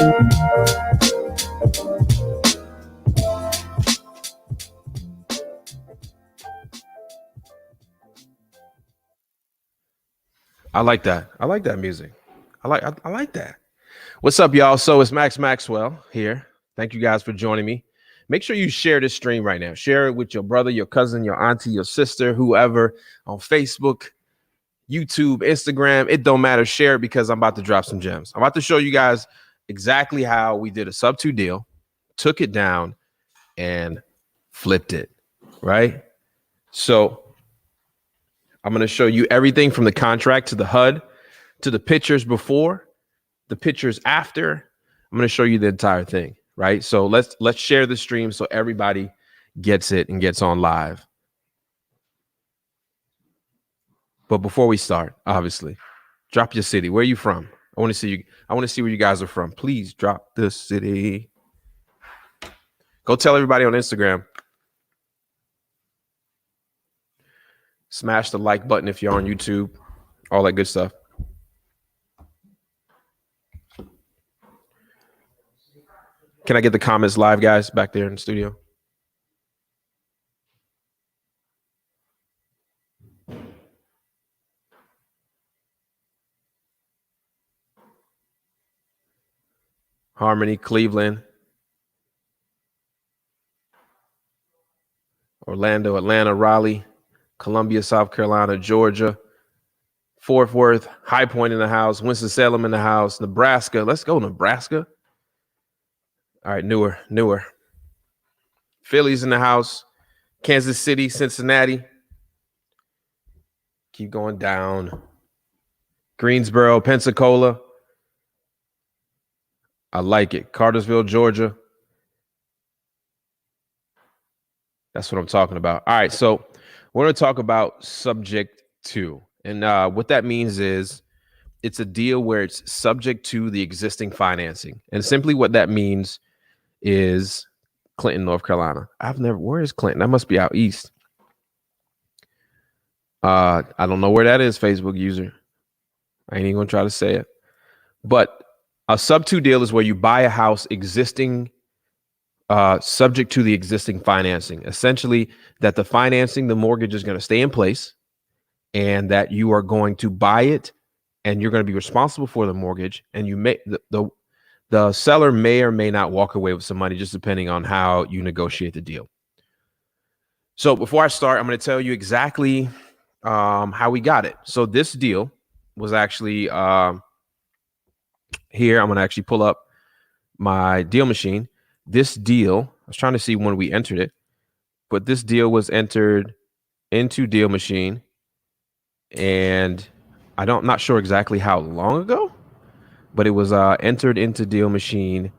I like that. I like that music. I like that. What's up, y'all? So it's Maxwell here. Thank you guys for joining me. Make sure you share this stream right now. Share it with your brother, your cousin, your auntie, your sister, whoever, on Facebook, YouTube, Instagram. It don't matter. Share it because I'm about to drop some gems. I'm about to show you guys exactly how we did a sub 2 deal, took it down, and flipped it, right? So I'm going to show you everything from the contract to the HUD to the pictures before, the pictures after. I'm going to show you the entire thing, right? So let's share the stream so everybody gets it and gets on live. But before we start, obviously, drop your city. Where are you from? I want to see you. I want to see where you guys are from. Please drop the city. Go tell everybody on Instagram. Smash the like button if you're on YouTube. All that good stuff. Can I get the comments live, guys, back there in the studio? Harmony, Cleveland, Orlando, Atlanta, Raleigh, Columbia, South Carolina, Georgia, Fort Worth, High Point in the house, Winston-Salem in the house, Nebraska. Let's go, Nebraska. All right, newer. Philly's in the house, Kansas City, Cincinnati. Keep going down. Greensboro, Pensacola. I like it. Cartersville, Georgia. That's what I'm talking about. All right, so we're going to talk about subject to. And what that means is it's a deal where it's subject to the existing financing. And simply what that means is Clinton, North Carolina. Where is Clinton? That must be out east. I don't know where that is, Facebook user. I ain't even going to try to say it. But a sub 2 deal is where you buy a house existing, subject to the existing financing. Essentially, that the financing, the mortgage is going to stay in place and that you are going to buy it and you're going to be responsible for the mortgage. And you may the seller may or may not walk away with some money, just depending on how you negotiate the deal. So before I start, I'm going to tell you exactly how we got it. So this deal was actually here. I'm going to actually pull up my deal machine. This deal, I was trying to see when we entered it, but this deal was entered into deal machine. And not sure exactly how long ago, but it was entered into deal machine.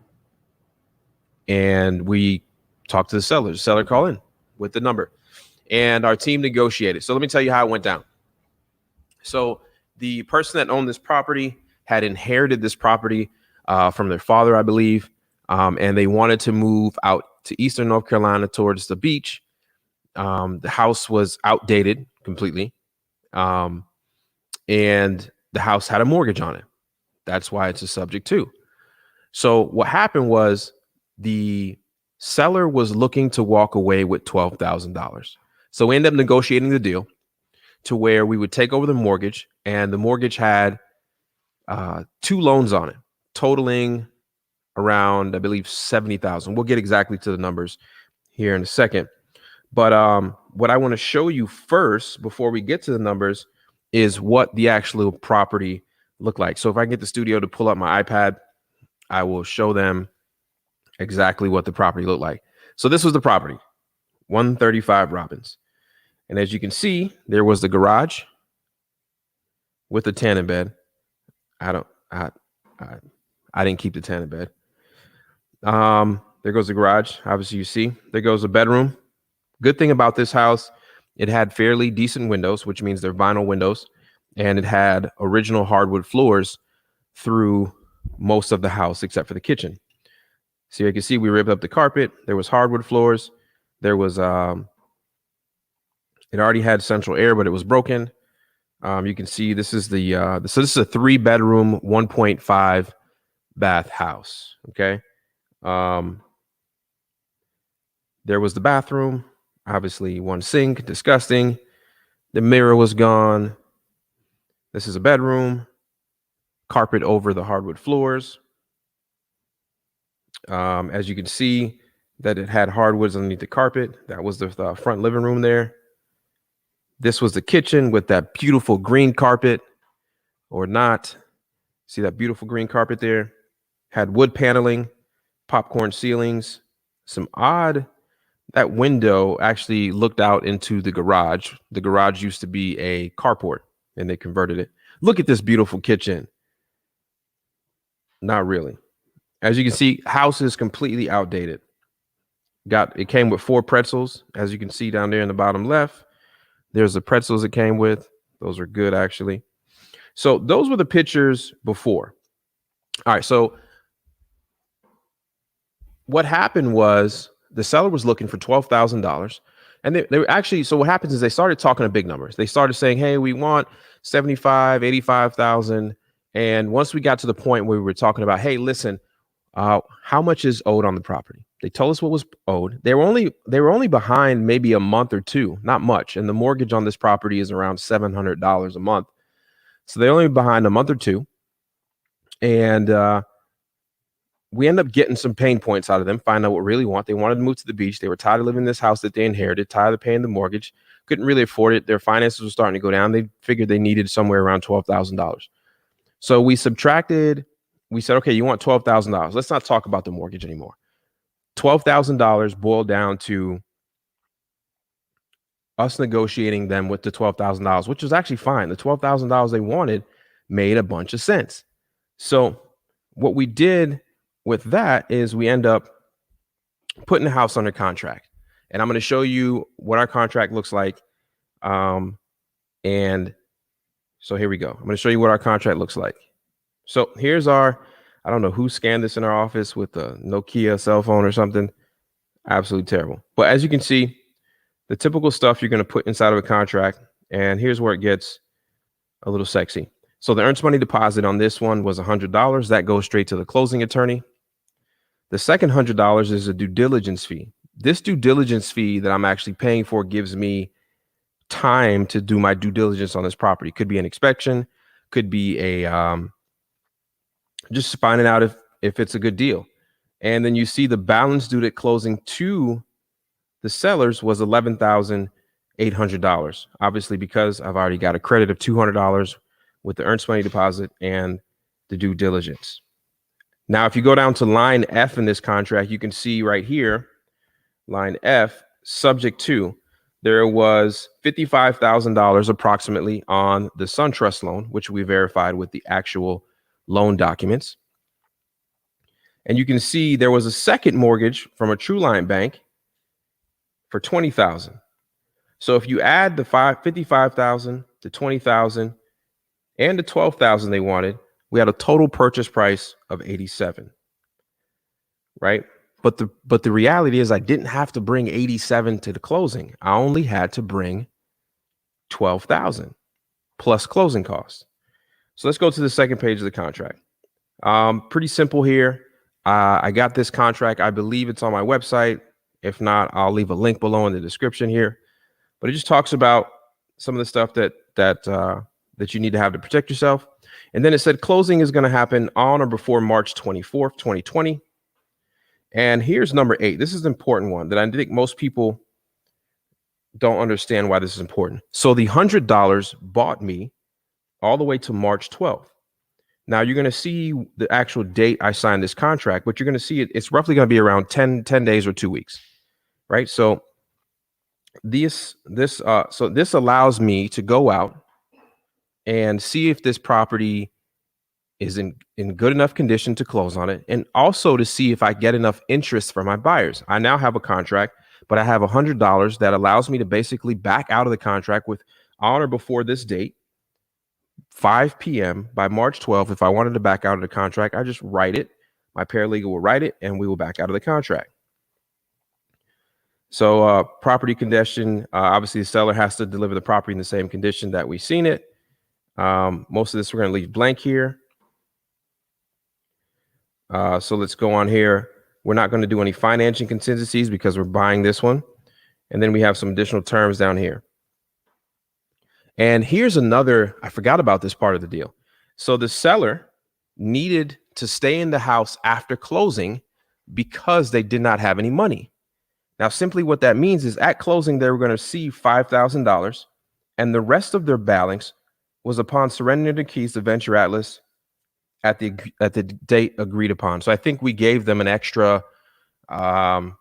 And we talked to the seller. The seller called in with the number and our team negotiated. So let me tell you how it went down. So the person that owned this property had inherited this property from their father, I believe. And they wanted to move out to Eastern North Carolina towards the beach. The house was outdated completely. And the house had a mortgage on it. That's why it's a subject to. So what happened was the seller was looking to walk away with $12,000. So we ended up negotiating the deal to where we would take over the mortgage, and the mortgage had 2 loans on it, totaling around, I believe, $70,000. We'll get exactly to the numbers here in a second. But what I want to show you first, before we get to the numbers, is what the actual property looked like. So if I can get the studio to pull up my iPad, I will show them exactly what the property looked like. So this was the property, 135 Robbins. And as you can see, there was the garage with the tanning bed. I didn't keep the tanning bed. There goes the garage. Obviously, you see, there goes the bedroom. Good thing about this house, it had fairly decent windows, which means they're vinyl windows, and it had original hardwood floors through most of the house except for the kitchen. So you can see we ripped up the carpet. There was hardwood floors. There was it already had central air, but it was broken. You can see this is the so this is a 3-bedroom, 1.5 bath house. Okay. There was the bathroom, obviously one sink, disgusting. The mirror was gone. This is a bedroom, carpet over the hardwood floors. As you can see that it had hardwoods underneath the carpet. That was the front living room there. This was the kitchen with that beautiful green carpet, or not. See that beautiful green carpet there? Had wood paneling, popcorn ceilings, some odd. That window actually looked out into the garage. The garage used to be a carport and they converted it. Look at this beautiful kitchen. Not really. As you can see, house is completely outdated. It came with 4 pretzels, as you can see down there in the bottom left. There's the pretzels it came with. Those are good, actually. So those were the pictures before. All right. So what happened was the seller was looking for $12,000. And they were actually, so what happens is they started talking to big numbers. They started saying, hey, we want 75, 85,000. And once we got to the point where we were talking about, hey, listen, how much is owed on the property? They told us what was owed. They were only behind maybe a month or two, not much. And the mortgage on this property is around $700 a month. So they're only behind a month or two. And we end up getting some pain points out of them, find out what really want. They wanted to move to the beach. They were tired of living in this house that they inherited, tired of paying the mortgage, couldn't really afford it. Their finances were starting to go down. They figured they needed somewhere around $12,000. So we said, okay, you want $12,000. Let's not talk about the mortgage anymore. $12,000 boiled down to us negotiating them with the $12,000, which was actually fine. The $12,000 they wanted made a bunch of sense. So what we did with that is we end up putting the house under contract. And I'm going to show you what our contract looks like. And so here we go. I'm going to show you what our contract looks like. So here's I don't know who scanned this in our office with a Nokia cell phone or something. Absolutely terrible. But as you can see, the typical stuff you're going to put inside of a contract. And here's where it gets a little sexy. So the earnest money deposit on this one was $100. That goes straight to the closing attorney. The second $100 is a due diligence fee. This due diligence fee that I'm actually paying for gives me time to do my due diligence on this property. Could be an inspection, could be a just finding out if it's a good deal. And then you see the balance due at closing to the sellers was $11,800. Obviously, because I've already got a credit of $200 with the earnest money deposit and the due diligence. Now, if you go down to line F in this contract, you can see right here, line F, subject to, there was $55,000 approximately on the SunTrust loan, which we verified with the actual loan documents. And you can see there was a second mortgage from a Trueline bank for $20,000. So if you add the $55,000 to $20,000 and the $12,000 they wanted, we had a total purchase price of $87,000, right? But the reality is I didn't have to bring $87,000 to the closing. I only had to bring $12,000 plus closing costs. So let's go to the second page of the contract. Pretty simple here. I got this contract. I believe it's on my website. If not, I'll leave a link below in the description here. But it just talks about some of the stuff that you need to have to protect yourself. And then it said closing is going to happen on or before March 24th, 2020. And here's number 8. This is an important one that I think most people don't understand why this is important. So the $100 bought me all the way to March 12th. Now you're going to see the actual date I signed this contract, but you're going to see it's roughly going to be around 10 days or 2 weeks, right? So this allows me to go out and see if this property is in good enough condition to close on it, and also to see if I get enough interest from my buyers. I now have a contract, but I have $100 that allows me to basically back out of the contract with on or before this date, 5 p.m. by March 12th. If I wanted to back out of the contract, I just write it. My paralegal will write it, and we will back out of the contract. So property condition, obviously the seller has to deliver the property in the same condition that we've seen it. Most of this we're going to leave blank here. So let's go on here. We're not going to do any financing contingencies because we're buying this one. And then we have some additional terms down here. And here's another, I forgot about this part of the deal. So the seller needed to stay in the house after closing because they did not have any money. Now, simply what that means is at closing, they were going to receive $5,000, and the rest of their balance was upon surrendering the keys to Venture Atlas at the date agreed upon. So I think we gave them an extra, I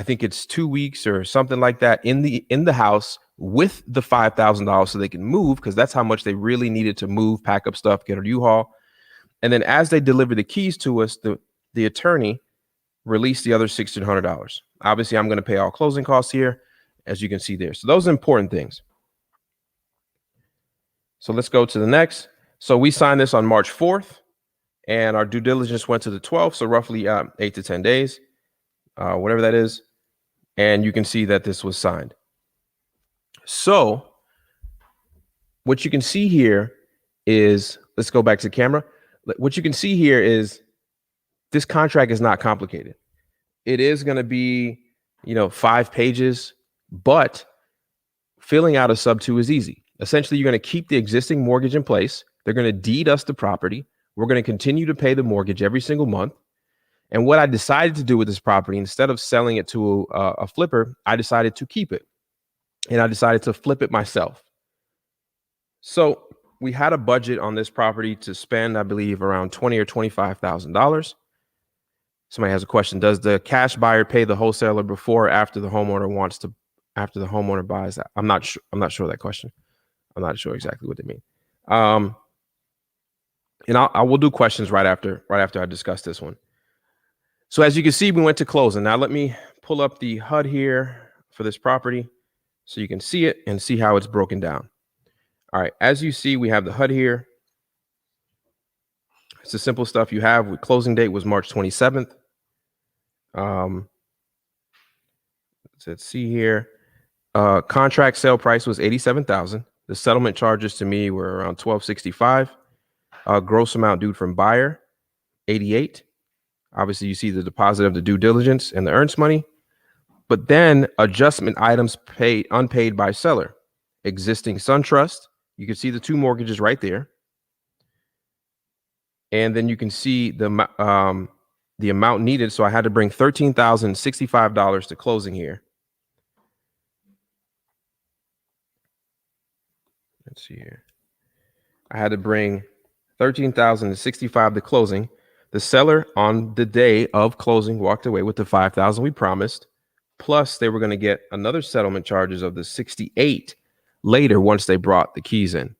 think it's 2 weeks or something like that in the house with the $5,000 so they can move, because that's how much they really needed to move, pack up stuff, get a U-Haul. And then as they deliver the keys to us, the attorney released the other $1,600. Obviously, I'm going to pay all closing costs here, as you can see there. So those are important things. So let's go to the next. So we signed this on March 4th, and our due diligence went to the 12th, so roughly 8 to 10 days, whatever that is. And you can see that this was signed. So what you can see here is, let's go back to the camera. What you can see here is this contract is not complicated. It is going to be, 5 pages, but filling out a sub 2 is easy. Essentially, you're going to keep the existing mortgage in place. They're going to deed us the property. We're going to continue to pay the mortgage every single month. And what I decided to do with this property, instead of selling it to a flipper, I decided to keep it. And I decided to flip it myself. So we had a budget on this property to spend, I believe, around $20,000 or $25,000. Somebody has a question. Does the cash buyer pay the wholesaler before or after the homeowner buys that? I'm not sure of that question. I'm not sure exactly what they mean. And I will do questions right after I discuss this one. So as you can see, we went to closing. Now let me pull up the HUD here for this property so you can see it and see how it's broken down. All right, as you see, we have the HUD here. It's the simple stuff you have. With closing date was March 27th. Let's see here. Contract sale price was $87,000. The settlement charges to me were around $1,265. Gross amount due from buyer, $88,000. Obviously, you see the deposit of the due diligence and the earnest money. But then adjustment items paid unpaid by seller. Existing SunTrust. You can see the 2 mortgages right there. And then you can see the amount needed. So I had to bring $13,065 to closing here. Let's see here. I had to bring $13,065 to closing. The seller on the day of closing walked away with the $5,000 we promised. Plus, they were going to get another settlement charges of the $68,000 later once they brought the keys in.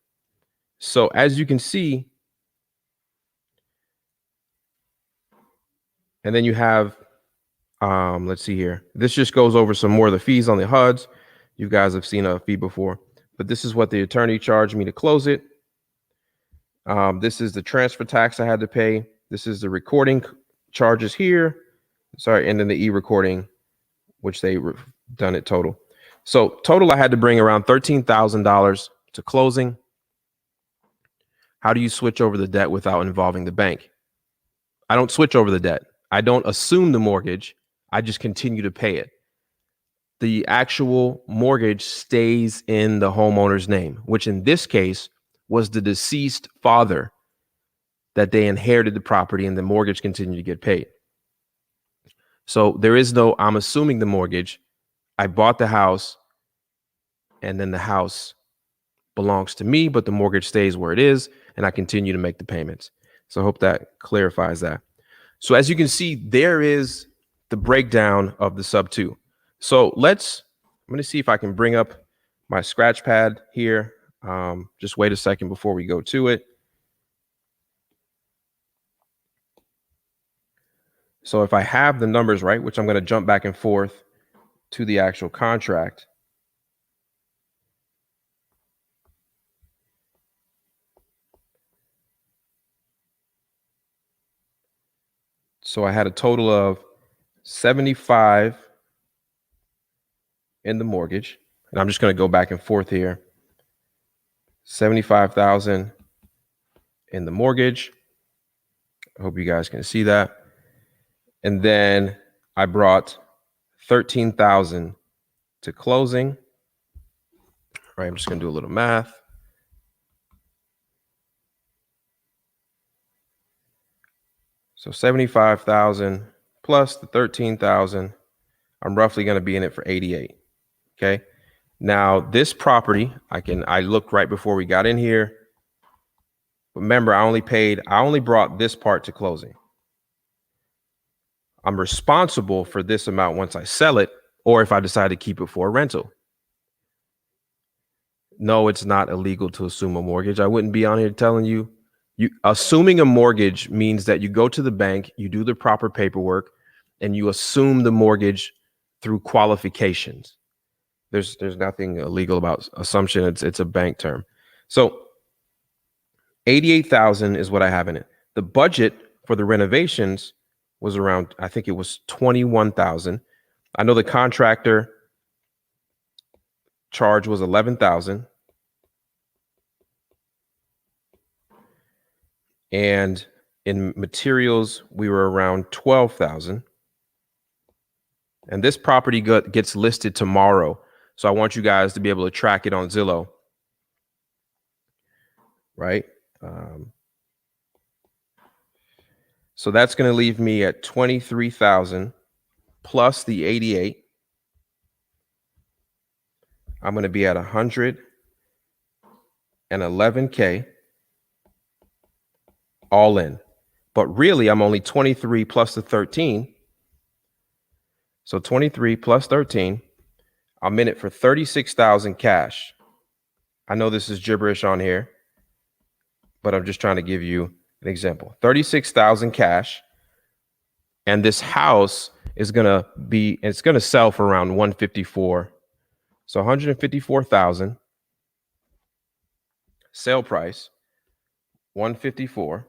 So as you can see, and then you have, let's see here. This just goes over some more of the fees on the HUDs. You guys have seen a fee before, but this is what the attorney charged me to close it. This is the transfer tax I had to pay. This is the recording charges here. Sorry, and then the e-recording, which they done it total. So total, I had to bring around $13,000 to closing. How do you switch over the debt without involving the bank? I don't switch over the debt. I don't assume the mortgage. I just continue to pay it. The actual mortgage stays in the homeowner's name, which in this case was the deceased father, that they inherited the property and the mortgage continued to get paid. So there is no, I'm assuming the mortgage. I bought the house and then the house belongs to me, but the mortgage stays where it is and I continue to make the payments. So I hope that clarifies that. So as you can see, there is the breakdown of the sub 2. So I'm going to see if I can bring up my scratch pad here. Just wait a second before we go to it. So if I have the numbers right, which I'm going to jump back and forth to the actual contract. So I had a total of 75 in the mortgage, and I'm just going to go back and forth here. 75,000 in the mortgage. I hope you guys can see that. And then I brought 13,000 to closing. All right, I'm just going to do a little math. So 75,000 plus the 13,000, I'm roughly going to be in it for 88. Okay. Now this property, I looked right before we got in here. Remember, I only brought this part to closing. I'm responsible for this amount once I sell it, or if I decide to keep it for a rental. No, it's not illegal to assume a mortgage. I wouldn't be on here telling you. Assuming a mortgage means that you go to the bank, you do the proper paperwork, and you assume the mortgage through qualifications. There's nothing illegal about assumption. It's a bank term. So 88,000 is what I have in it. The budget for the renovations was around, I think it was 21,000. I know the contractor charge was 11,000. And in materials, we were around 12,000. And this property gets listed tomorrow. So I want you guys to be able to track it on Zillow. Right? So that's going to leave me at 23,000 plus the 88. I'm going to be at 111K all in. But really, I'm only 23 plus the 13. So 23 plus 13, I'm in it for 36,000 cash. I know this is gibberish on here, but I'm just trying to give you an example. 36,000 cash. And this house is going to sell for around 154. So 154,000 sale price, 154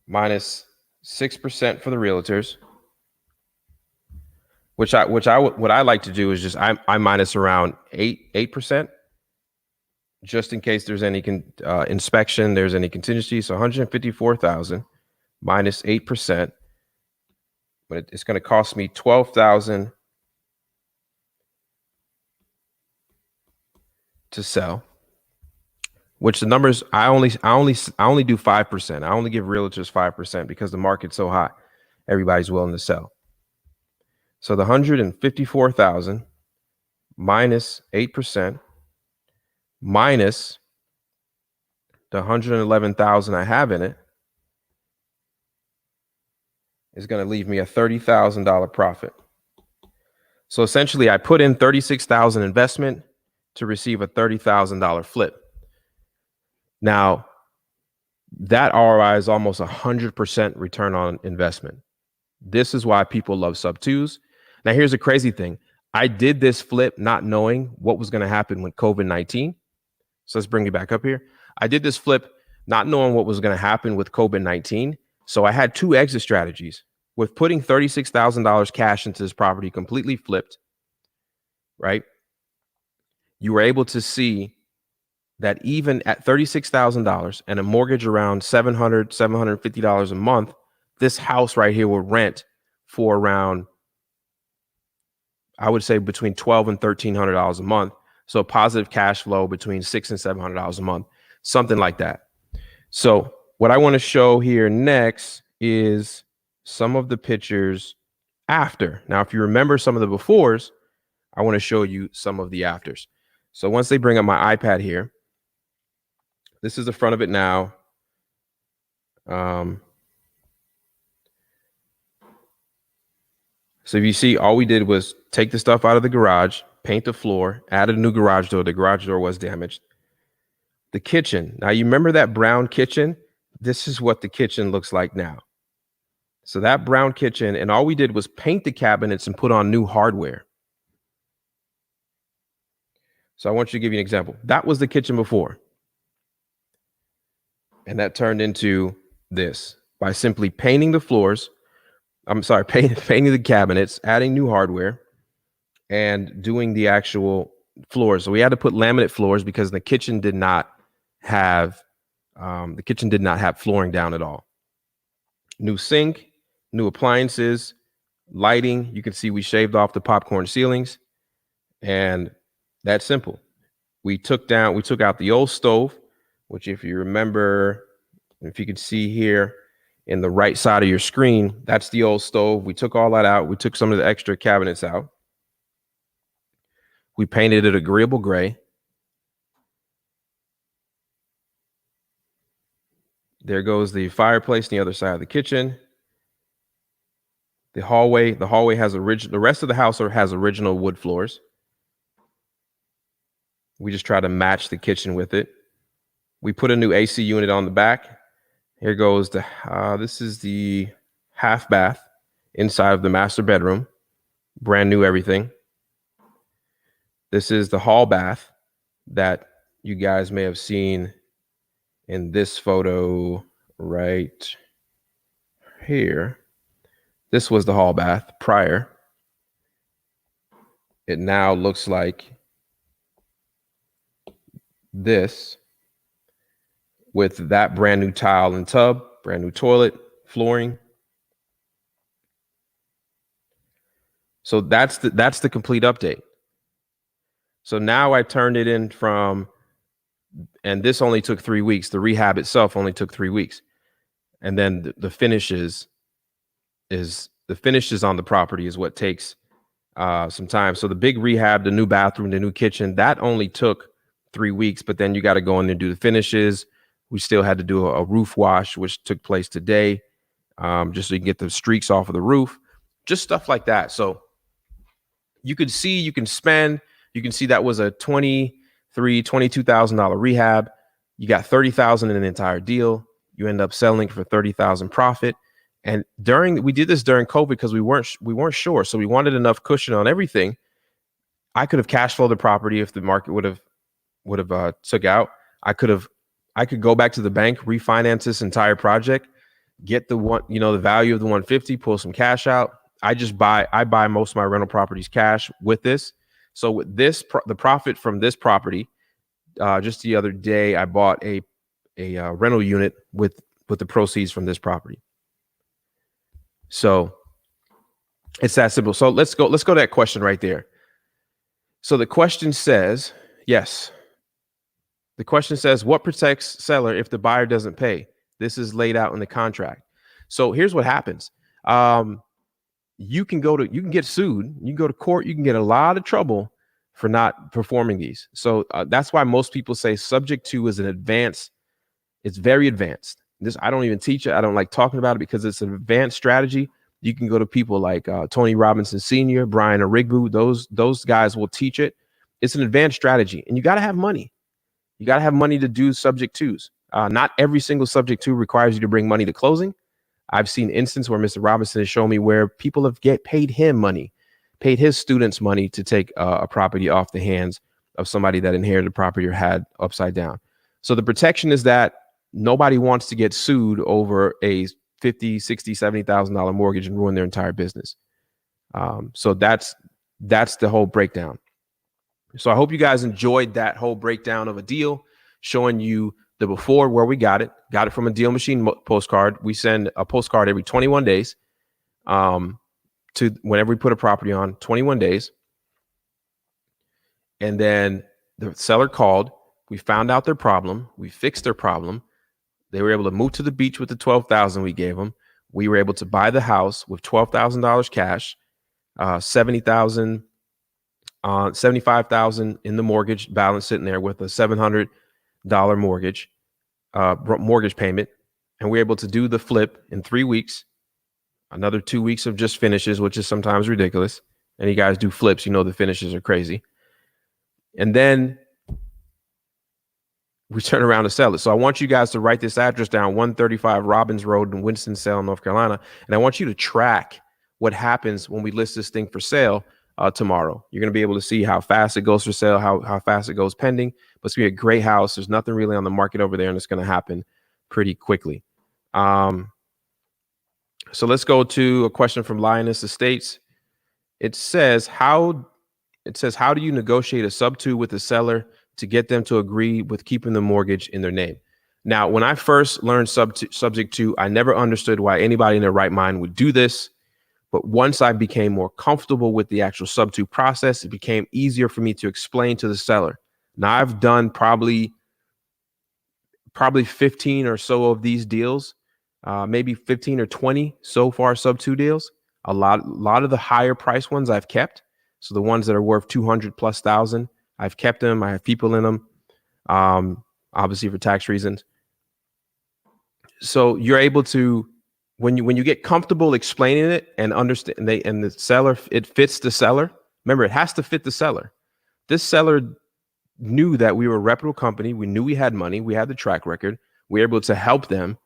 minus 6% for the realtors, what I like to do is just I minus around 8%, just in case there's any inspection, there's any contingency. So 154,000 minus 8%, but it's going to cost me 12,000 to sell. Which the numbers I only do 5%. I only give realtors 5% because the market's so hot. Everybody's willing to sell. So the 154,000 minus 8% minus the 111,000 I have in it is going to leave me a $30,000 profit. So essentially, I put in 36,000 investment to receive a $30,000 flip. Now, that ROI is almost 100% return on investment. This is why people love sub twos. Now, here's a crazy thing. I did this flip not knowing what was going to happen with COVID-19. So let's bring it back up here. I did this flip not knowing what was going to happen with COVID-19. So I had two exit strategies. With putting $36,000 cash into this property completely flipped, right? You were able to see that even at $36,000 and a mortgage around $700, $750 a month, this house right here will rent for around, I would say between $1,200 and $1,300 a month. So a positive cash flow between $600 and $700 a month, something like that. So what I want to show here next is some of the pictures after. Now, if you remember some of the befores, I want to show you some of the afters. So once they bring up my iPad here, this is the front of it now. So if you see, all we did was take the stuff out of the garage, paint the floor, added a new garage door. The garage door was damaged. The kitchen. Now, you remember that brown kitchen? This is what the kitchen looks like now. So that brown kitchen, and all we did was paint the cabinets and put on new hardware. So I want you to give you an example. That was the kitchen before. And that turned into this by simply painting the floors. Painting the cabinets, adding new hardware, and doing the actual floors. So we had to put laminate floors because the kitchen did not have The kitchen did not have flooring down at all. New sink, new appliances, lighting. You can see we shaved off the popcorn ceilings, and that's simple. We took out the old stove, which if you remember, if you can see here in the right side of your screen, that's the old stove. We took all that out. We took some of the extra cabinets out. We painted it agreeable gray. There goes the fireplace on the other side of the kitchen. The hallway has the rest of the house has original wood floors. We just try to match the kitchen with it. We put a new AC unit on the back. Here goes this is the half bath inside of the master bedroom. Brand new everything. This is the hall bath that you guys may have seen in this photo right here. This was the hall bath prior. It now looks like this, with that brand new tile and tub, brand new toilet, flooring. So that's the complete update. So now I turned it in and this only took 3 weeks. The rehab itself only took 3 weeks. And then the finishes on the property is what takes some time. So the big rehab, the new bathroom, the new kitchen, that only took 3 weeks, but then you got to go in there and do the finishes. We still had to do a roof wash, which took place today, just so you can get the streaks off of the roof, just stuff like that. So you can see, you can see that was a $22,000 rehab. You got $30,000 in an entire deal. You end up selling for $30,000 profit. And we did this during COVID because we weren't sure. So we wanted enough cushion on everything. I could have cash flowed the property if the market would have took out. I could go back to the bank, refinance this entire project, get the value of the 150, pull some cash out. I buy most of my rental properties cash with this. So with this, the profit from this property, just the other day, I bought a rental unit with the proceeds from this property. So it's that simple. So let's go to that question right there. So the question says, yes. The question says, what protects seller if the buyer doesn't pay? This is laid out in the contract. So here's what happens. You can get sued. You can go to court. You can get a lot of trouble for not performing these. So that's why most people say subject to is an advanced. It's very advanced. I don't even teach it. I don't like talking about it because it's an advanced strategy. You can go to people like Tony Robinson Sr., Brian Arigbu. Those guys will teach it. It's an advanced strategy, and you got to have money. You got to have money to do subject twos. Not every single subject two requires you to bring money to closing. I've seen instances where Mr. Robinson has shown me where people have paid him money, paid his students money to take a property off the hands of somebody that inherited the property or had upside down. So the protection is that nobody wants to get sued over a $50,000, $60,000, $70,000 mortgage and ruin their entire business. So that's the whole breakdown. So I hope you guys enjoyed that whole breakdown of a deal, showing you the before, where we got it from a Deal Machine postcard. We send a postcard every 21 days to whenever we put a property on, 21 days. And then the seller called, we found out their problem. We fixed their problem. They were able to move to the beach with the $12,000 we gave them. We were able to buy the house with $12,000 cash, $70,000, $75,000 in the mortgage balance sitting there with a $700 mortgage payment. And we're able to do the flip in 3 weeks, another 2 weeks of just finishes, which is sometimes ridiculous. And you guys do flips, the finishes are crazy. And then we turn around to sell it. So I want you guys to write this address down, 135 Robbins Road in Winston-Salem, North Carolina. And I want you to track what happens when we list this thing for sale tomorrow. You're going to be able to see how fast it goes for sale, how fast it goes pending. But it's going to be a great house. There's nothing really on the market over there, and it's going to happen pretty quickly. So let's go to a question from Lioness Estates. It says, how do you negotiate a sub-2 with the seller to get them to agree with keeping the mortgage in their name? Now, when I first learned subject to, I never understood why anybody in their right mind would do this. But once I became more comfortable with the actual sub to process, it became easier for me to explain to the seller. Now, I've done probably 15 or so of these deals, maybe 15 or 20 so far sub to deals. A lot of the higher price ones I've kept. So the ones that are worth 200 plus thousand, I've kept them. I have people in them, obviously for tax reasons. So you're able to, when you get comfortable explaining it and understand, and the seller, it fits the seller. Remember, it has to fit the seller. This seller knew that we were a reputable company. We knew we had money. We had the track record. We were able to help them.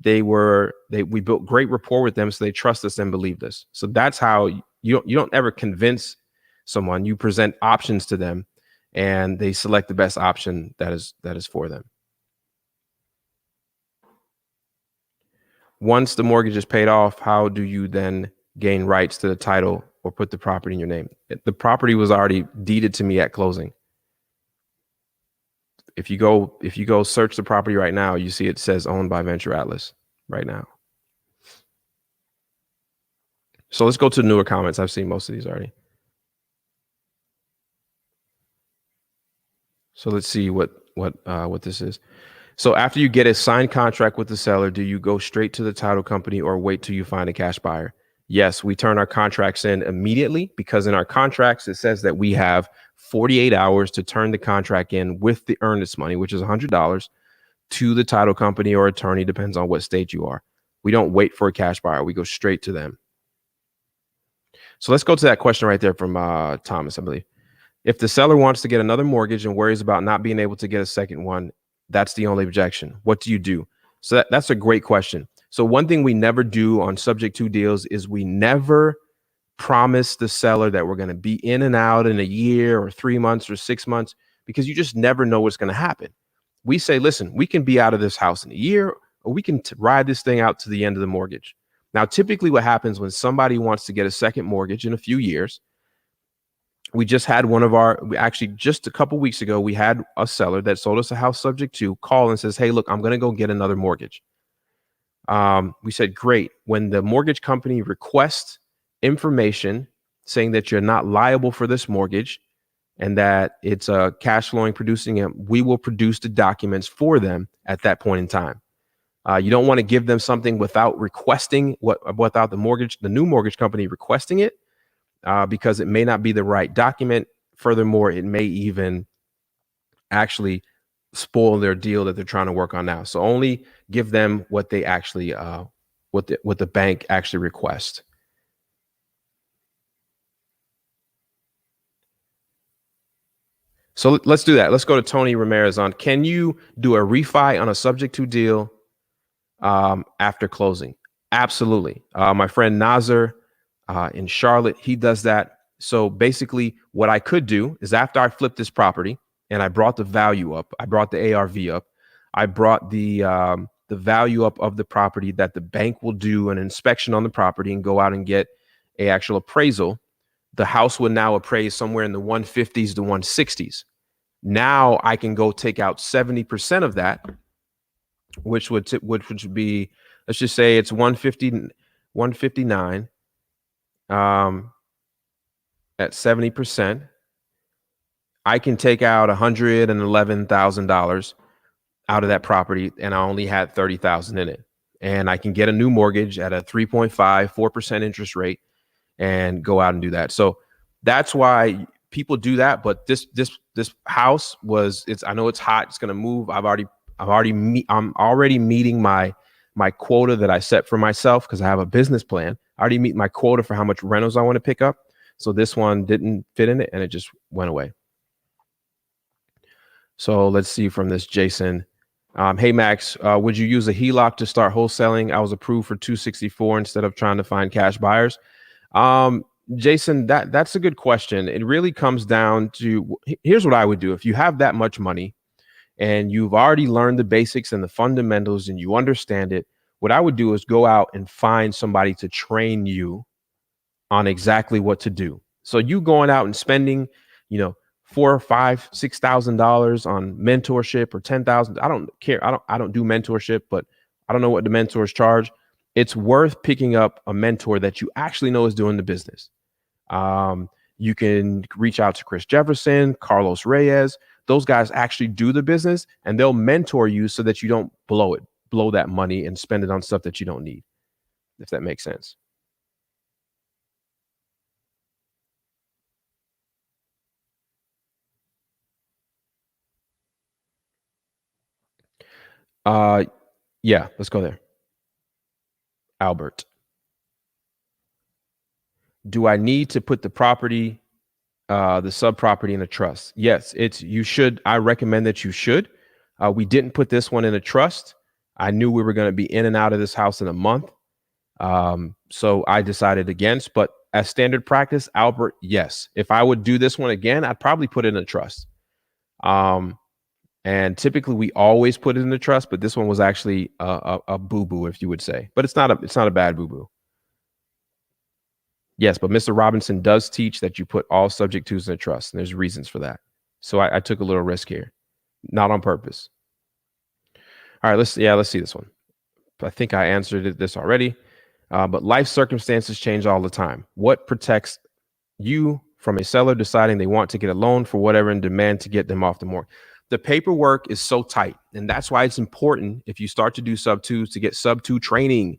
We built great rapport with them, so they trust us and believed us. So that's how you don't ever convince someone. You present options to them, and they select the best option that is for them. Once the mortgage is paid off, how do you then gain rights to the title or put the property in your name? The property was already deeded to me at closing. If you go search the property right now, you see it says owned by Venture Atlas right now. So let's go to newer comments. I've seen most of these already. So let's see what this is. So after you get a signed contract with the seller, do you go straight to the title company or wait till you find a cash buyer? Yes, we turn our contracts in immediately, because in our contracts, it says that we have 48 hours to turn the contract in with the earnest money, which is $100, to the title company or attorney, depends on what state you are. We don't wait for a cash buyer. We go straight to them. So let's go to that question right there from Thomas, I believe. If the seller wants to get another mortgage and worries about not being able to get a second one, that's the only objection. What do you do? So that's a great question. So one thing we never do on subject to deals is we never promise the seller that we're going to be in and out in a year or 3 months or 6 months, because you just never know what's going to happen. We say, listen, we can be out of this house in a year, or we can ride this thing out to the end of the mortgage. Now, typically what happens when somebody wants to get a second mortgage in a few years, we just had just a couple weeks ago, we had a seller that sold us a house subject to call and says, hey, look, I'm going to go get another mortgage. We said, great. When the mortgage company requests information saying that you're not liable for this mortgage and that it's a cash flowing producing, we will produce the documents for them at that point in time. You don't want to give them something without requesting without the new mortgage company requesting it, because it may not be the right document. Furthermore, it may even actually spoil their deal that they're trying to work on now. So only give them what they actually, what the bank actually requests. So let's do that. Let's go to Tony Ramirez on. Can you do a refi on a subject to deal after closing? Absolutely. My friend Nazar in Charlotte, he does that. So basically what I could do is, after I flip this property and I brought the value up, I brought the ARV up, I brought the value up of the property, that the bank will do an inspection on the property and go out and get a actual appraisal. The house would now appraise somewhere in the 150s to 160s. Now I can go take out 70% of that, which would be, let's just say it's 159 at 70%. I can take out $111,000 out of that property, and I only had $30,000 in it. And I can get a new mortgage at a 3.5, 4% interest rate and go out and do that. So that's why people do that. But this house I know it's hot. It's going to move. I'm already meeting my quota that I set for myself, because I have a business plan. I already meet my quota for how much rentals I want to pick up. So this one didn't fit in it, and it just went away. So let's see from this Jason. Hey, Max, would you use a HELOC to start wholesaling? I was approved for 264 instead of trying to find cash buyers. Jason, that's a good question. It really comes down to, here's what I would do. If you have that much money and you've already learned the basics and the fundamentals and you understand it, what I would do is go out and find somebody to train you on exactly what to do. So you going out and spending, $4 or $5, $6,000 on mentorship or 10,000. I don't care. I don't do mentorship, but I don't know what the mentors charge. It's worth picking up a mentor that you actually know is doing the business. You can reach out to Chris Jefferson, Carlos Reyes. Those guys actually do the business, and they'll mentor you so that you don't blow that money and spend it on stuff that you don't need, if that makes sense. Yeah, let's go there. Albert. Do I need to put the property, the sub property in a trust? Yes, you should. I recommend that you should. We didn't put this one in a trust. I knew we were going to be in and out of this house in a month. So I decided against, but as standard practice, Albert, yes. If I would do this one again, I'd probably put it in a trust. And typically we always put it in the trust, but this one was actually a boo-boo, if you would say. But it's not a bad boo-boo. Yes, but Mr. Robinson does teach that you put all subject twos in a trust, and there's reasons for that. So I took a little risk here, not on purpose. All right, let's see this one. I think I answered this already. But life circumstances change all the time. What protects you from a seller deciding they want to get a loan for whatever and demand to get them off the mortgage? The paperwork is so tight, and that's why it's important if you start to do sub twos to get sub two training.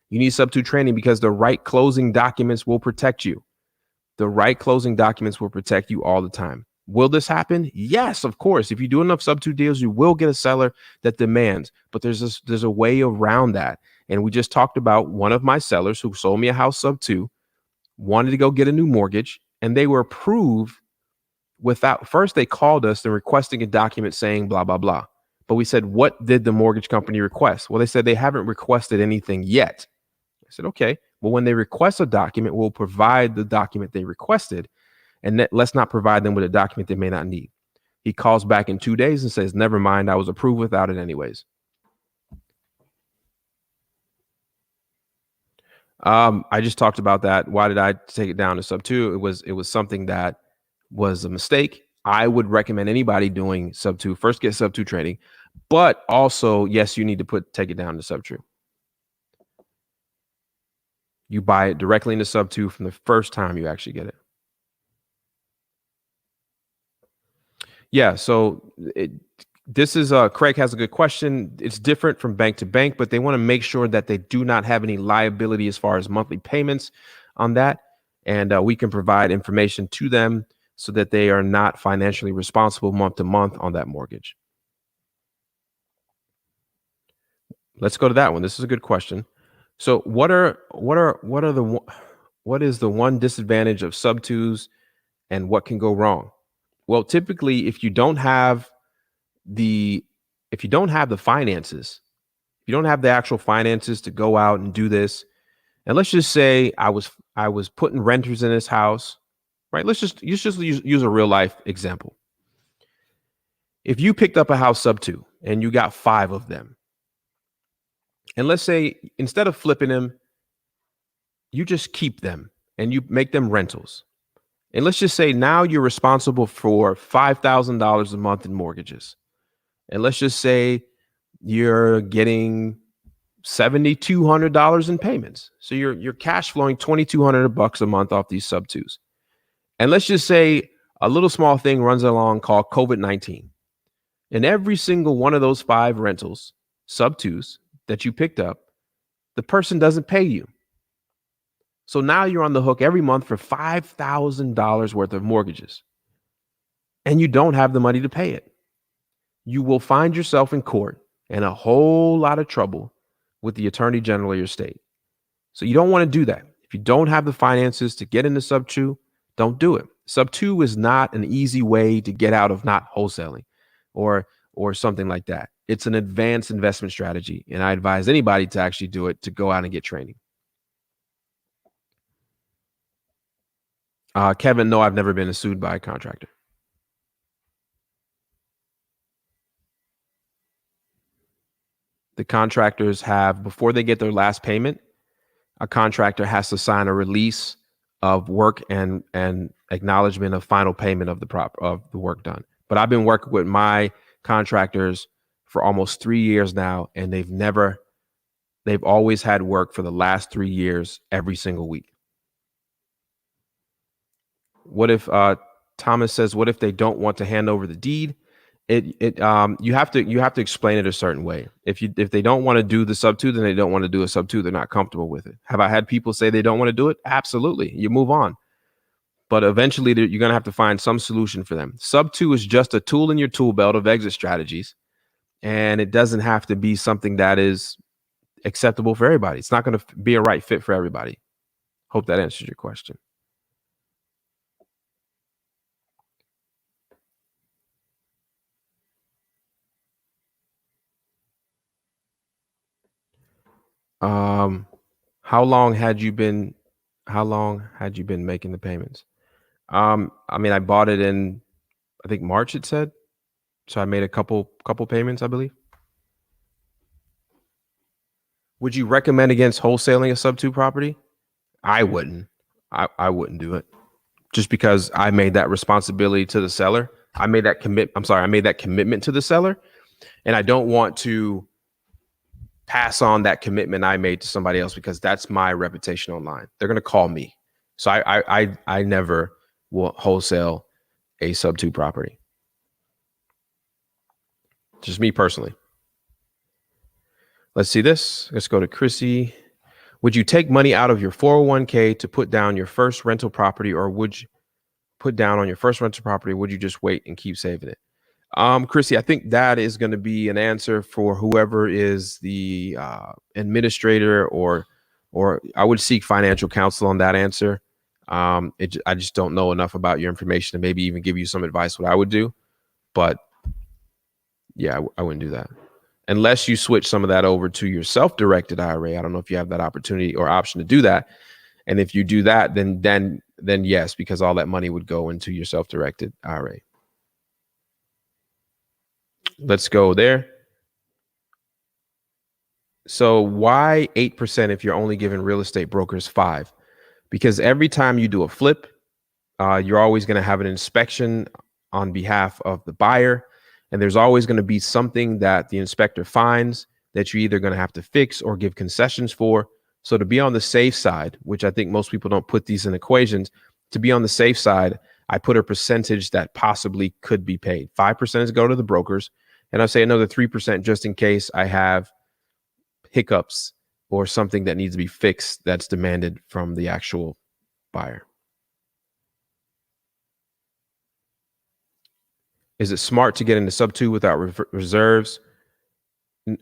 You need sub two training because the right closing documents will protect you. The right closing documents will protect you all the time. Will this happen? Yes, of course. If you do enough sub two deals, you will get a seller that demands, but there's a way around that. And we just talked about one of my sellers who sold me a house sub two, wanted to go get a new mortgage, and they were approved without, first they called us and requesting a document saying blah, blah, blah. But we said, what did the mortgage company request? Well, they said they haven't requested anything yet. I said, okay, well, when they request a document, we'll provide the document they requested, and let's not provide them with a document they may not need. He calls back in 2 days and says, never mind, I was approved without it anyways. I just talked about that. Why did I take it down to sub two? It was something that was a mistake. I would recommend anybody doing sub two first get sub two training, but also, yes, you need to take it down to sub two. You buy it directly into sub two from the first time you actually get it. Yeah. So this is Craig has a good question. It's different from bank to bank, but they want to make sure that they do not have any liability as far as monthly payments on that. And we can provide information to them so that they are not financially responsible month to month on that mortgage. Let's go to that one. This is a good question. So what is the one disadvantage of sub twos and what can go wrong? Well, typically if you don't have the finances, if you don't have the actual finances to go out and do this, and let's just say I was putting renters in this house, right? Let's just use a real life example. If you picked up a house sub two and you got 5 of them, and let's say instead of flipping them, you just keep them and you make them rentals. And let's just say now you're responsible for $5,000 a month in mortgages. And let's just say you're getting $7,200 in payments. So you're cash flowing $2,200 a month off these sub twos. And let's just say a little small thing runs along called COVID-19. And every single one of those 5 rentals, sub twos that you picked up, the person doesn't pay you. So now you're on the hook every month for $5,000 worth of mortgages. And you don't have the money to pay it. You will find yourself in court and a whole lot of trouble with the attorney general of your state. So you don't want to do that. If you don't have the finances to get into sub two, don't do it. Sub two is not an easy way to get out of not wholesaling or something like that. It's an advanced investment strategy. And I advise anybody to actually do it, to go out and get training. Kevin, no, I've never been sued by a contractor. The contractors have, before they get their last payment, a contractor has to sign a release of work and acknowledgement of final payment of the work done. But I've been working with my contractors for almost 3 years now, and they've always had work for the last 3 years every single week. What if Thomas says, what if they don't want to hand over the deed? You have to explain it a certain way. If they don't want to do the sub two, then they don't want to do a sub two. They're not comfortable with it. Have I had people say they don't want to do it? Absolutely. You move on. But eventually you're going to have to find some solution for them. Sub two is just a tool in your tool belt of exit strategies. And it doesn't have to be something that is acceptable for everybody. It's not going to be a right fit for everybody. Hope that answers your question. How long had you been making the payments? I mean, I bought it in, I think March it said. So I made a couple payments, I believe. Would you recommend against wholesaling a sub two property? I wouldn't. I wouldn't do it. Just because I made that responsibility to the seller. I made that commitment to the seller. And I don't want to pass on that commitment I made to somebody else because that's my reputation online. They're going to call me. So I never will wholesale a sub two property. Just me personally. Let's see this. Let's go to Chrissy. Would you take money out of your 401k to put down your first rental property, or would you put down on your first rental property? Or would you just wait and keep saving it? Chrissy, I think that is going to be an answer for whoever is the administrator, or I would seek financial counsel on that answer. I just don't know enough about your information to maybe even give you some advice what I would do. But yeah, I wouldn't do that. Unless you switch some of that over to your self-directed IRA. I don't know if you have that opportunity or option to do that. And if you do that, then yes, because all that money would go into your self-directed IRA. Let's go there. So why 8% if you're only giving real estate brokers 5%? Because every time you do a flip, you're always going to have an inspection on behalf of the buyer. And there's always going to be something that the inspector finds that you're either going to have to fix or give concessions for. So to be on the safe side, which I think most people don't put these in equations, to be on the safe side, I put a percentage that possibly could be paid. 5% is go to the brokers. And I say another 3% just in case I have hiccups or something that needs to be fixed that's demanded from the actual buyer. Is it smart to get into sub two without reserves?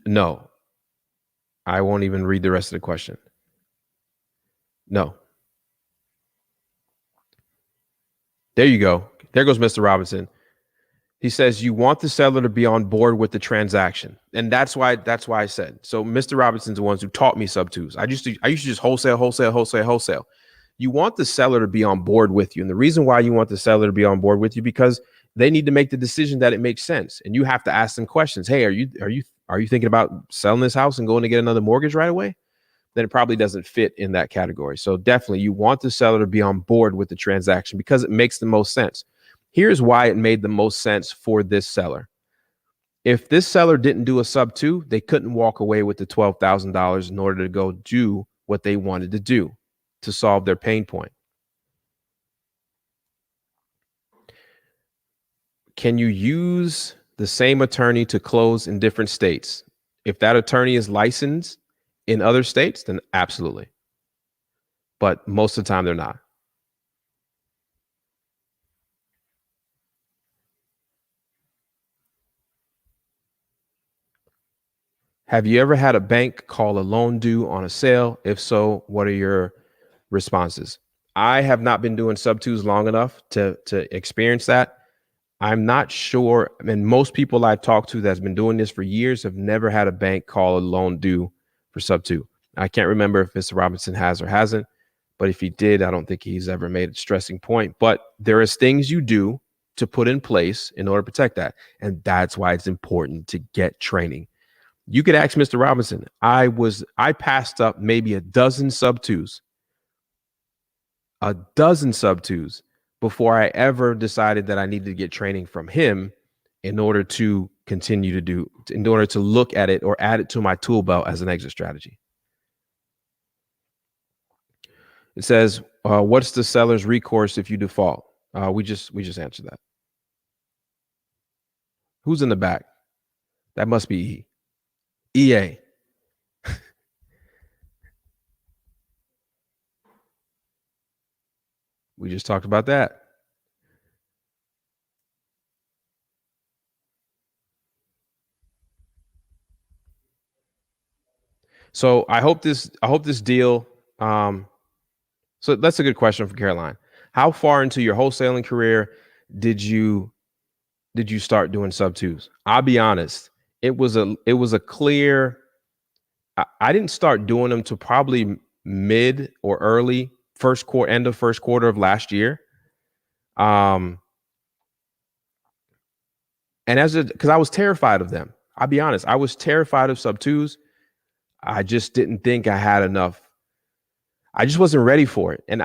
No. I won't even read the rest of the question. No. There you go. There goes Mr. Robinson. He says you want the seller to be on board with the transaction. And that's why I said. So Mr. Robinson's the ones who taught me sub twos. I used to just wholesale. You want the seller to be on board with you. And the reason why you want the seller to be on board with you, because they need to make the decision that it makes sense. And you have to ask them questions. Hey, are you thinking about selling this house and going to get another mortgage right away? Then it probably doesn't fit in that category. So definitely you want the seller to be on board with the transaction because it makes the most sense. Here's why it made the most sense for this seller. If this seller didn't do a sub two, they couldn't walk away with the $12,000 in order to go do what they wanted to do to solve their pain point. Can you use the same attorney to close in different states? If that attorney is licensed in other states, then absolutely. But most of the time they're not. Have you ever had a bank call a loan due on a sale? If so, what are your responses? I have not been doing sub twos long enough to experience that. I'm not sure. I mean, most people I've talked to that's been doing this for years have never had a bank call a loan due for sub two. I can't remember if Mr. Robinson has or hasn't, but if he did, I don't think he's ever made a stressing point. But there is things you do to put in place in order to protect that. And that's why it's important to get training. You could ask Mr. Robinson. I passed up maybe a dozen sub twos a dozen sub twos before I ever decided that I needed to get training from him in order to in order to look at it or add it to my tool belt as an exit strategy. It says, what's the seller's recourse if you default? We just answered that. Who's in the back? That must be EA. We just talked about that. So I hope this deal. So that's a good question for Caroline. How far into your wholesaling career did you start doing sub twos? I'll be honest. It was a clear. I didn't start doing them to probably mid or early end of first quarter of last year. And because I was terrified of them. I'll be honest. I was terrified of sub twos. I just didn't think I had enough. I just wasn't ready for it. And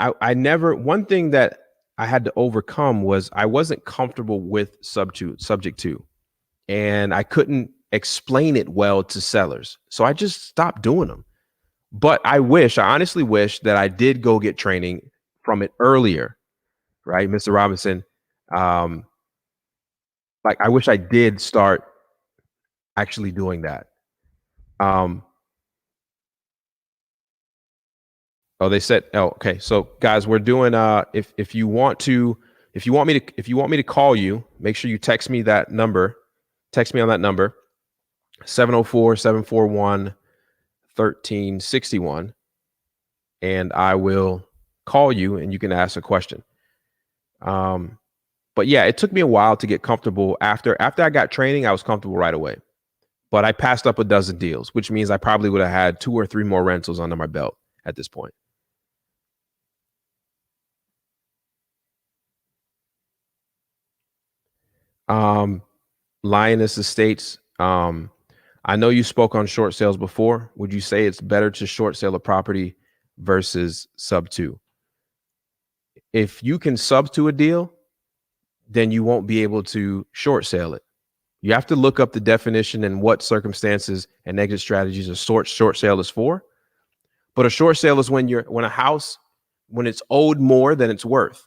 one thing that I had to overcome was I wasn't comfortable with subject to, and I couldn't explain it well to sellers. So I just stopped doing them. But I honestly wish that I did go get training from it earlier, right, Mr. Robinson? Like I wish I did start actually doing that. Oh, they said, oh, okay. So guys, we're doing if you want me to call you, make sure you text me that number. Text me on that number, 704-741-1361. And I will call you and you can ask a question. But yeah, it took me a while to get comfortable. After I got training, I was comfortable right away. But I passed up a dozen deals, which means I probably would have had 2 or 3 more rentals under my belt at this point. Lioness Estates. I know you spoke on short sales before. Would you say it's better to short sale a property versus sub to? If you can sub to a deal, then you won't be able to short sale it. You have to look up the definition and what circumstances and exit strategies a short sale is for. But a short sale is when a house, when it's owed more than it's worth,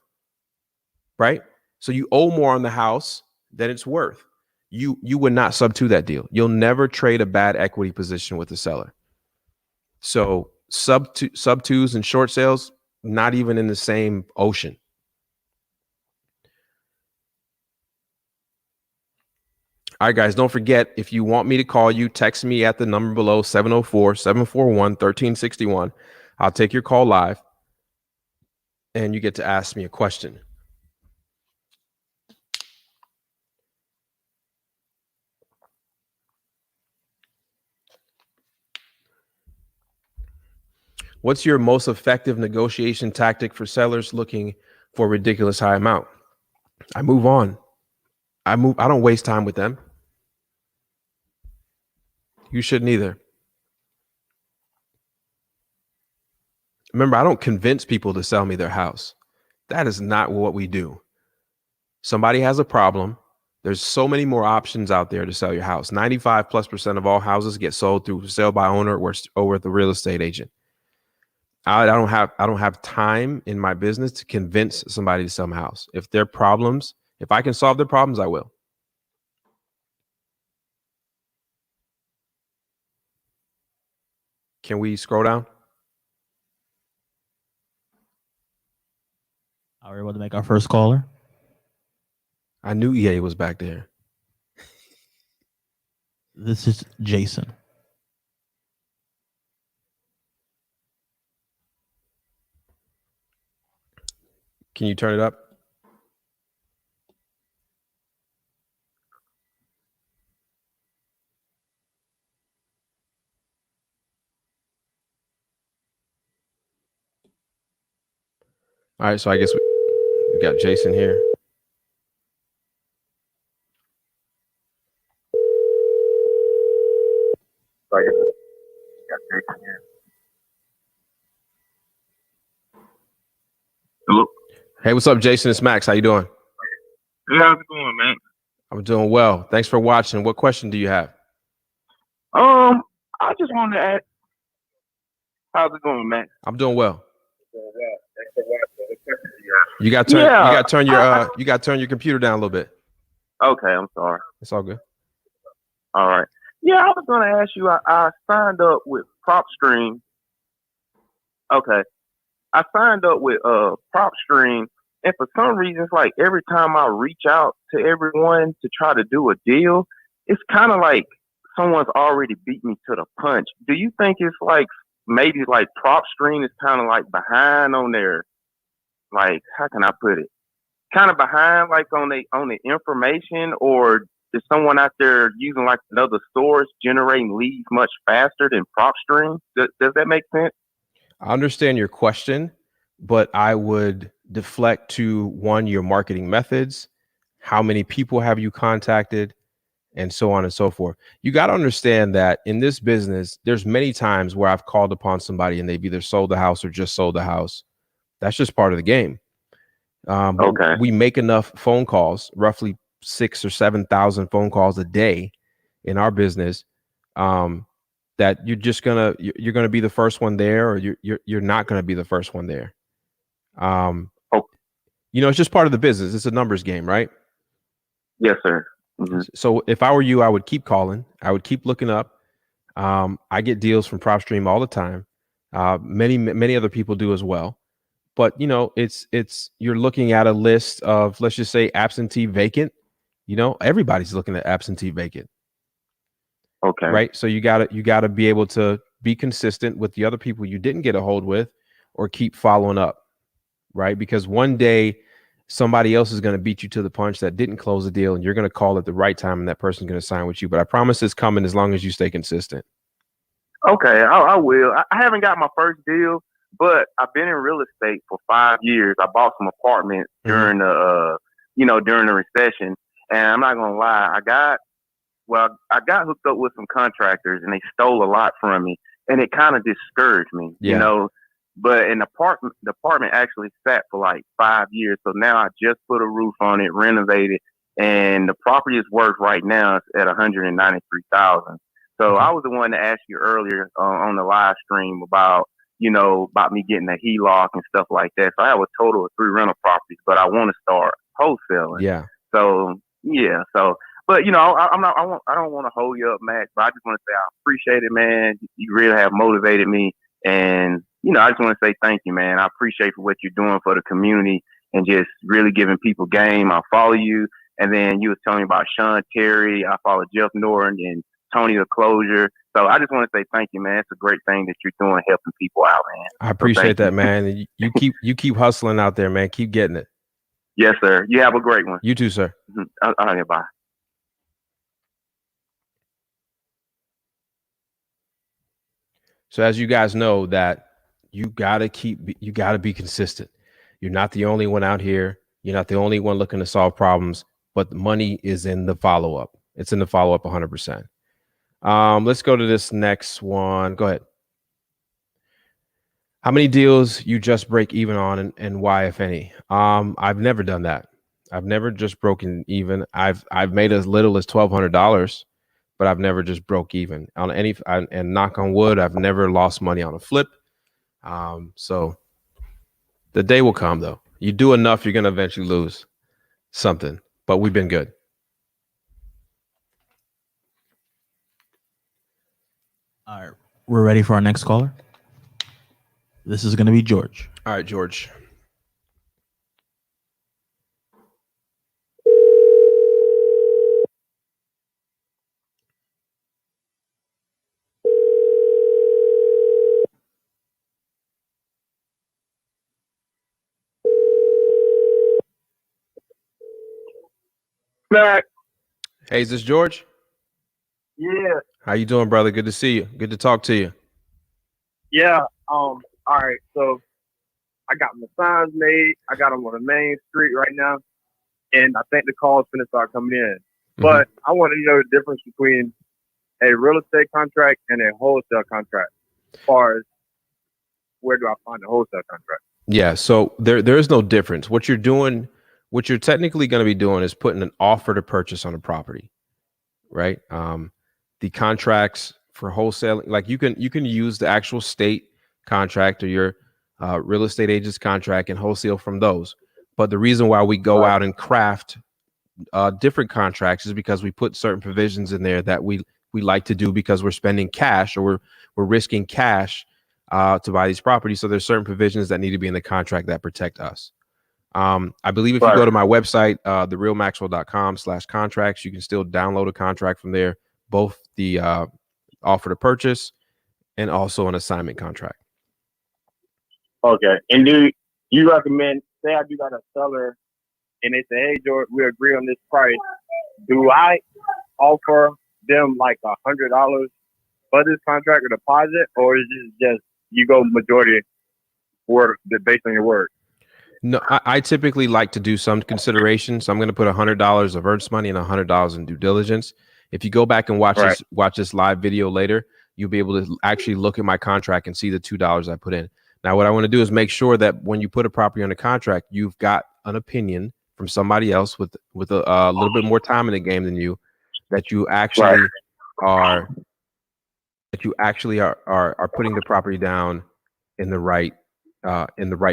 right? So you owe more on the house than it's worth. You would not sub to that deal. You'll never trade a bad equity position with the seller. So sub twos and short sales, not even in the same ocean. All right, guys, don't forget, if you want me to call you, text me at the number below, 704-741-1361. I'll take your call live and you get to ask me a question. What's your most effective negotiation tactic for sellers looking for a ridiculous high amount? I move on. I don't waste time with them. You shouldn't either. Remember, I don't convince people to sell me their house. That is not what we do. Somebody has a problem. There's so many more options out there to sell your house. 95+% of all houses get sold through sale by owner or with a real estate agent. I don't have time in my business to convince somebody to sell my house. If I can solve their problems, I will. Can we scroll down? Are we able to make our first caller? I knew EA was back there. This is Jason. Can you turn it up? All right, so I guess we got Jason here. Hey, what's up, Jason? It's Max. How you doing? Hey, how's it going, man? I'm doing well. Thanks for watching. What question do you have? I just wanted to ask, how's it going, man? I'm doing well. Thanks for watching. What question do you have? You got to turn your computer down a little bit. Okay, I'm sorry. It's all good. All right. Yeah, I was going to ask you, I signed up with PropStream. Okay. I signed up with PropStream, and for some reason, it's like every time I reach out to everyone to try to do a deal, it's kind of like someone's already beat me to the punch. Do you think it's like maybe like PropStream is kind of like behind on their, like, how can I put it? Kind of behind like on the information, or is someone out there using like another source generating leads much faster than PropStream? Does that make sense? I understand your question, but I would deflect to one, your marketing methods, how many people have you contacted, and so on and so forth. You got to understand that in this business, there's many times where I've called upon somebody and they've either sold the house or just sold the house. That's just part of the game. Okay. We make enough phone calls, roughly 6,000 or 7,000 phone calls a day in our business, that you're gonna be the first one there, or you're not gonna be the first one there. It's just part of the business. It's a numbers game, right? Yes, sir. Mm-hmm. So if I were you, I would keep calling. I would keep looking up. I get deals from PropStream all the time. Many other people do as well. But it's you're looking at a list of, let's just say, absentee vacant. Everybody's looking at absentee vacant. Okay. Right. So you gotta be able to be consistent with the other people you didn't get a hold with, or keep following up. Right. Because one day somebody else is going to beat you to the punch that didn't close the deal, and you're going to call at the right time, and that person's going to sign with you. But I promise it's coming as long as you stay consistent. Okay, I will. I haven't got my first deal, but I've been in real estate for 5 years. I bought some apartments during during the recession, and I'm not gonna lie, I got hooked up with some contractors, and they stole a lot from me, and it kind of discouraged me, But the apartment actually sat for like 5 years, so now I just put a roof on it, renovated, and the property is worth right now at $193,000. So I was the one to ask you earlier on the live stream about me getting a HELOC and stuff like that. So I have a total of 3 rental properties, but I want to start wholesaling. Yeah. So yeah. So, but I don't want to hold you up, Max. But I just want to say I appreciate it, man. You really have motivated me, and I just want to say thank you, man. I appreciate for what you're doing for the community and just really giving people game. I follow you, and then you was telling me about Sean Terry. I follow Jeff Norton and Tony the Closure. So I just want to say thank you, man. It's a great thing that you're doing, helping people out, man. I appreciate that, man. You keep hustling out there, man. Keep getting it. Yes, sir. You have a great one. You too, sir. Mm-hmm. Bye. So as you guys know, that you gotta be consistent. You're not the only one out here. You're not the only one looking to solve problems, but the money is in the follow-up. It's in the follow-up 100%. Let's go to this next one. Go ahead. How many deals you just break even on, and why, if any? I've never done that. I've never just broken even. I've made as little as $1,200, but I've never just broke even on any. And knock on wood, I've never lost money on a flip. So the day will come, though. You do enough, you're gonna eventually lose something. But we've been good. All right, we're ready for our next caller. This is going to be George. All right, George. Max. Hey, is this George? Yeah. How you doing, brother? Good to see you. Good to talk to you. Yeah. All right. So I got my signs made. I got them on the main street right now, and I think the calls finna start coming in. But I want to know the difference between a real estate contract and a wholesale contract. As far as where do I find a wholesale contract? Yeah, so there is no difference. What you're doing, what you're technically going to be doing is putting an offer to purchase on a property, right? The contracts for wholesaling, like you can use the actual state contract or your real estate agent's contract and wholesale from those. But the reason why we go out and craft different contracts is because we put certain provisions in there that we like to do because we're spending cash or we're risking cash to buy these properties. So there's certain provisions that need to be in the contract that protect us. I believe if you go to my website, therealmaxwell.com/contracts, you can still download a contract from there, both the offer to purchase and also an assignment contract. Okay. And do you recommend, say I do got a seller and they say, hey, George, we agree on this price. Do I offer them like $100 for this contract or deposit, or is it just you go majority word based on your word? No, I typically like to do some consideration. So I'm going to put $100 of earnest money and $100 in due diligence. If you go back and watch this live video later, you'll be able to actually look at my contract and see the $2 I put in. Now, what I want to do is make sure that when you put a property on a contract, you've got an opinion from somebody else with a little bit more time in the game than you, that you actually are putting the property down in the right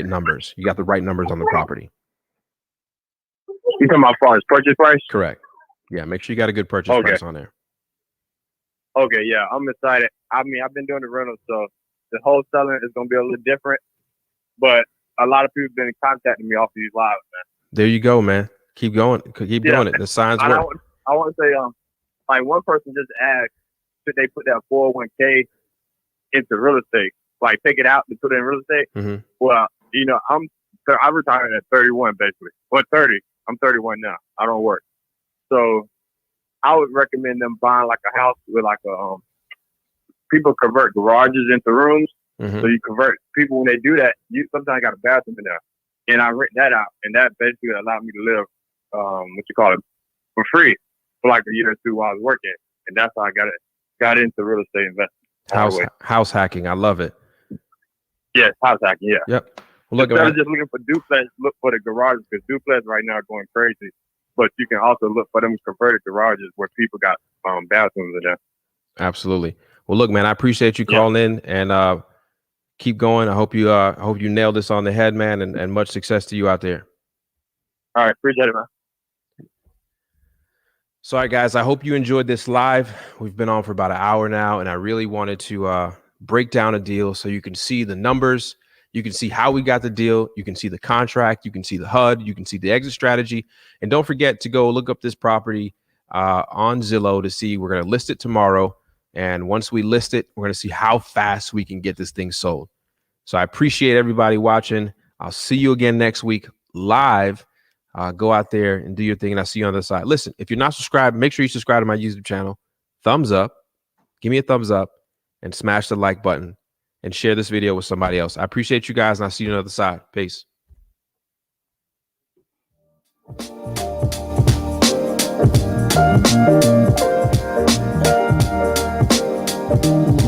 numbers. You got the right numbers on the property. You talking about as far as purchase price? Correct. Yeah, make sure you got a good purchase price on there. Okay, yeah, I'm excited. I mean, I've been doing the rental, so the wholesaling is going to be a little different, but a lot of people have been contacting me off these lives, man. There you go, man. Keep going. Keep doing it. The signs work. I want to say, like one person just asked, should they put that 401k into real estate? Like take it out to put it in real estate? Mm-hmm. Well, you know, I retired at 31 basically. Well, 30. I'm 31 now. I don't work. So I would recommend them buying like a house with like a, people convert garages into rooms. Mm-hmm. So you convert people when they do that, you sometimes got a bathroom in there. And I rent that out, and that basically allowed me to live, for free for like a year or two while I was working. And that's how I got into real estate investment. House hacking. I love it. Yes, house hacking. Yeah. Yep. Well, look, instead of just looking for duplex, look for the garages, because duplex right now are going crazy. But you can also look for them converted garages where people got bathrooms in there. Absolutely. Well, look, man, I appreciate you calling in, and keep going. I hope you nail this on the head, man, and much success to you out there. All right, appreciate it, man. So, all right, guys, I hope you enjoyed this live. We've been on for about an hour now, and I really wanted to break down a deal so you can see the numbers. You can see how we got the deal. You can see the contract. You can see the HUD. You can see the exit strategy. And don't forget to go look up this property on Zillow to see. We're going to list it tomorrow. And once we list it, we're going to see how fast we can get this thing sold. So I appreciate everybody watching. I'll see you again next week live. Go out there and do your thing, and I'll see you on the other side. Listen, if you're not subscribed, make sure you subscribe to my YouTube channel. Thumbs up. Give me a thumbs up and smash the like button and share this video with somebody else. I appreciate you guys, and I'll see you on the other side. Peace. Thank you.